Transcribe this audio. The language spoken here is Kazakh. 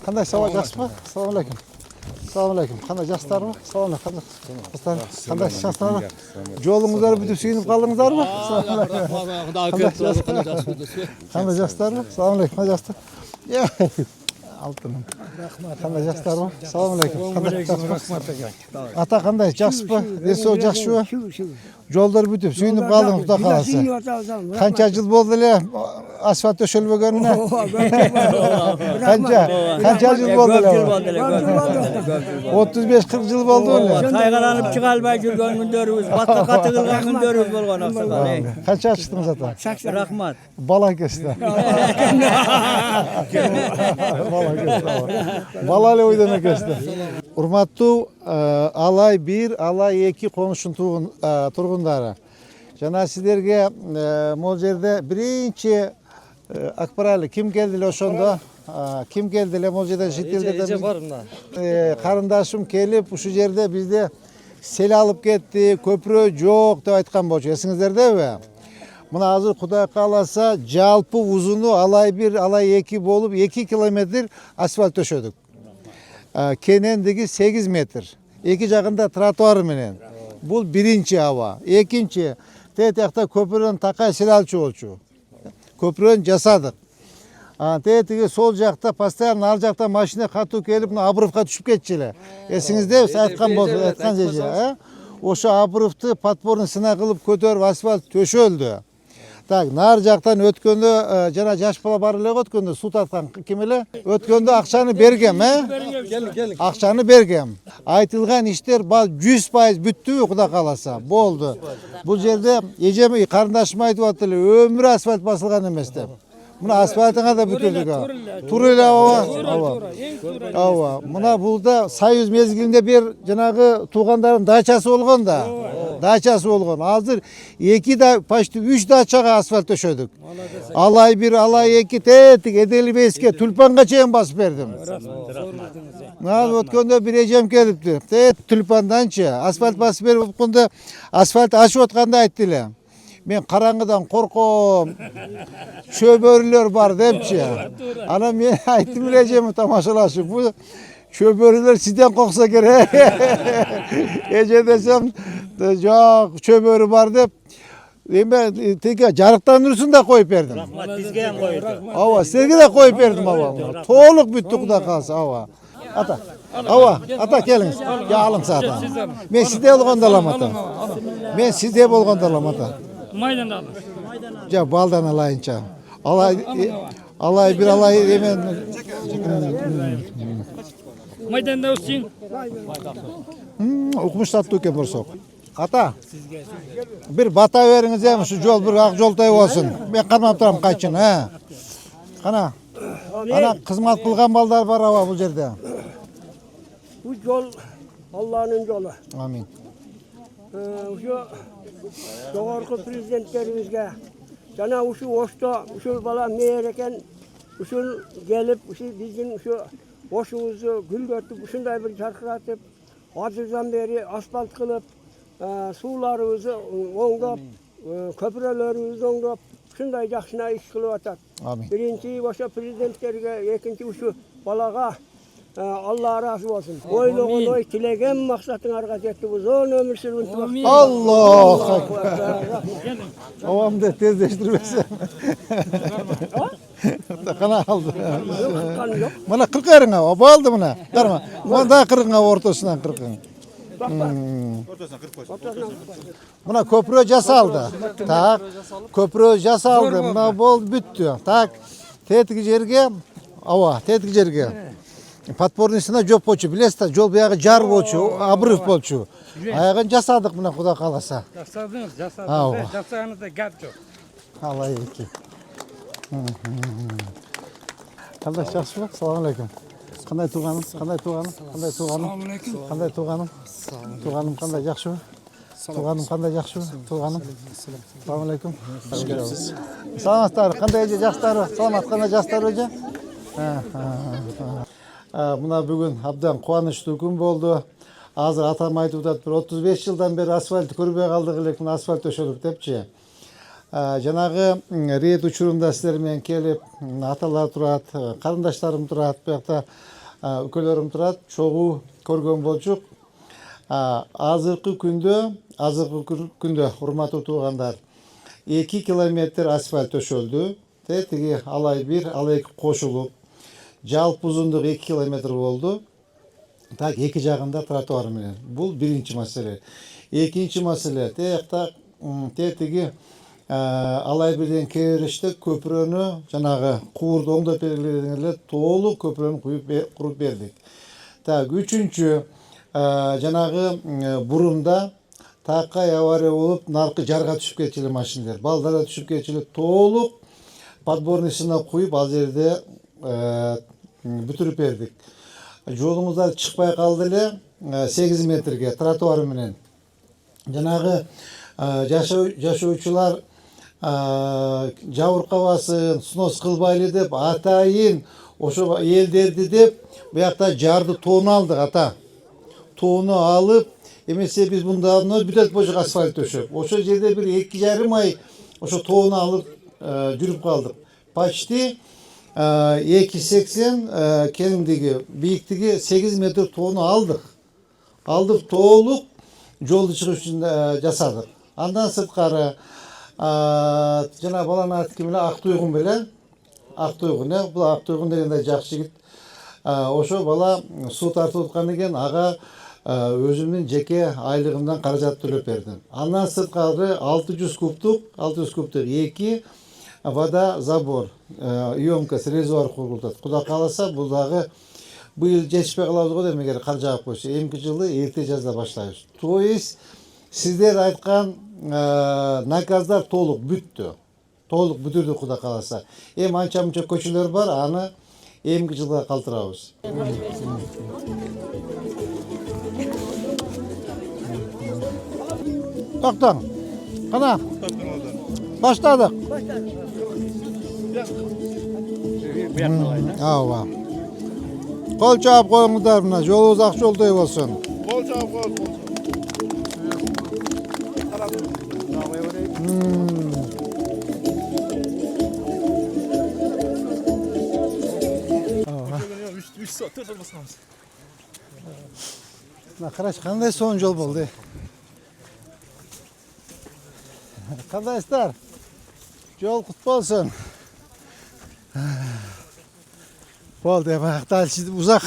Qanday savol yaxshimi? Assalomu alaykum. Assalomu alaykum. Qanday yaxshilarmi? Assalomu alaykum. Qanday yaxshilarmi? Yo'lingizlar bitib suyunib qoldingizlarmi? Assalomu alaykum. Qanday yaxshilarmi? Assalomu alaykum. Qanday yaxshilar? Altıным. Qanday yaxshilarmi? Assalomu alaykum. Ata qanday yaxshimi? Desa yaxshimi? Yo'llar bitib suyunib qolding, xudo xolasa. Qancha yil bo'ldi-le asfalt to'shalmaganini? Qancha yil bo'ldi-le? 35-40 yil bo'ldi-le. Qaygalanib chiqalmay yurgan günlerimiz, batqa qatığılgan günlerimiz bolgan aqsaqal. Qancha chiqdingiz ata? Rahmat. Bala kesdi. Balali o'ydan kesdi. Hurmatli alay 1, alay 2 qo'nishun turg'undari. Jana sizlarga mo'ljerda birinchi akbarali kim keldilar o'shanda? Kim keldilar mo'ljerda chet-eldan? Qarindoshim kelib, o'sha yerda bizda sel olib ketdi, ko'pri yo'q deb aytgan bo'lsa, esingizlarda-mi? Buna hozir Xudo qalasa jalpi uzuni alay 1, alay 2 bo'lib 2 kilometr asfalt to'shadik. Kenendagi 8 metr. İki жағында trotuar menen. Bu birinchi hava. Ikinchi, tetakta köprünün takay silalçı olçu. Köprünün jasadık. Tetigi sol жақта, постоянно al жақта maşina katu kelip Abrıfka düşüp ketçiler. Esingizde aytkan bolsa, aytkan jeje. Oşo Abrıfты подпорный сына кылып көтөрүп асфальт төшөлдü. Так, нар жақтан өткөндө жана жаш бала бар эле өткөндө суу таткан ким эле? Өткөндө акчаны бергем, Акчаны бергем. Айтылган иштер 100% бүттү, Кудай кааласа. Болду. Бул жерде эжем карындашым айтып атты эле, өмүрү асфальт басылган эмес деп. Мына асфальтыңа да бүтүлдүк. Тура эле ооба. Мына булда Союз мезгилинде бир жанагы туугандардын дачасы болгон да. Дачасы болгон. Азыр 2 да почти 3 дачага асфальт төшөдүк. Алай 1, алай 2 тетик Эделбеске тюльпанга чейин басып бердим. Мына өткөндө бир эжем келиптир. Тюльпанданчы асфальт басып берип атканда асфальт ашып атканда айтты эле. Men karangıdan korkom. Çöbörüler var depçi. Ana men aytım bileceğim tamaşalaşı. Bu çöbörüler sizden koksa gerek. Ece desem yok çöbörü var dep. Ben tek jarıktandırırsın da koyup verdim. Rahmat bizge ham koydu. Ava sizge de koyup verdim ava. To'liq bitdi da kalsa ava. Ata keliniz. Ya alın zaten. Men sizde olgandalam ata. Men sizde olgandalam ata. Maydanda alır. Ya baldan alayınca. Alay bir alay hemen. Maydanda olsun. Okumuş tatlı ki bursak. Ata. Bir bata veriniz ya şu yol bir ak yolday olsun. Ben kalmam turam kaçın ha. Ana kızmat kılgan ballar var hava bu yerde. Bu yol Allah'ın yolu. Amin. Şu doğru prezidentlerimizge sana şu hoşta şu bala meyreken şu gelip şu bizim şu hoşumuzu gül götürüp şunday bir çarkıratıp azizden beri asfalt kılıp sularımızı oңdап köprülerimizi oңdап şunday жақшына iş kılıp atar. Amin. Birinci başa prezidentlerge, ikinci şu balaga Allah razı olsun. Oyluğun oy tilegen maksatın arka etti bu zor ömür sürüntü. Allah Ovam da tezleştirmesi. Kana aldı. Bana 40 erine o aldı buna. Darma. Bana daha 40'ına ortasından 40'ın. Buna köprü jasaldı. Tak. Köprü jasaldı. Buna bol büttü. Tak. Tetik жерге. Tetik жерге. Подпорный сына жоп болчу, билесиз, жол буягы жар болчу, обрыв болчу. Аягын жасадык мына Кудай кааласа. Жасадыңыз. Жасаганыңызда гап жок. Алай эки. Кандай жакшыбы? Салам алейкум. Кандай тууганым? Тууганым кандай жакшыбы? Тууганым. Салам алейкум. Саламаттар, кандай эже жаштары? Саламат, кандай жаштары эже? Mına bugün abdan kuanычтуу күн болду. Азыр атам айтып атат, 35 жылдан бeri асфальт көрбөй калдык элек, мына асфальт төшөлүк депчи. Жанагы рейд учурунда силер менен келип, аталар турат, карындаштарым турат, буякта өкөлөрүм турат, чогуу көргөн болчук. Азыркы күндө урматтуу туугандар, 2 километр асфальт төшөлдү. Тиги алай 1, алай 2 кошулуп, жалпы узундугу 2 километр болду. Так эки жагында тротуар менен. Бул биринчи маселе. Экинчи маселе, тиги алай бирден кебериште көпүрөнү, жанагы куурду оңдоп бергилерин эле толук көпүрөнү куруп бердик. Так, үчүнчү, жанагы бурунда такай авария болуп, наркы жарга түшүп кетчү машиналар. Балдар да түшүп кетчү, толук подборныйсына куюп, ал жерде бүтүрүп бердик. Жолуңуздар чыкпай калды эле 8 метрге тротуар менен. Жанагы жашоочулар жабыркабасын, снос кылбайлы деп, атайын ошо элдерди деп, буякта жарды тоону алдык ата. Тоону алып, эмесе биз мынданы бүтөт болчук асфальт төшөп. Ошо жерде бир 2,5 ай ошо тоону алып жүрүп калдык. Почти 2,80 кеңдиги, бийиктиги 8 метр тоону алдык. Алдык толук жолду чыгыш үчүн жасадык. Андан сырткары жана баланын аты ким эле, Актуйгун беле. Актуйгун, бул Актуйгун дегенде жакшы жигит. Ошо бала суу тартып аткан экен, ага өзүмдүн жеке айлыгымдан каражат төлөп бердим. Андан сырткары 600 кубтук 2 вода забор, емкость, резервуар курулат. Куда кааласа, бул дагы быйыл жетишпей калабыз го дейм, эгер кар жаап койсо. Эмки жылы эрте жазда баштайбыз. То есть сиздер айткан наказдар толук бүттү. Толук бүтүрдү куда кааласа. Анча мынча көчөлөр бар, аны эмки жылга калтырабыз. Токтоң. Кана? Баштадык. Ооба. Кол чаап коюңуздар, мына жолубуз ак жолдой болсун. Кол чаап коет болсун. Караш, кандай сонун жол болду. Кандайсыздар? Жол кут болсун. Болду, дальше узак.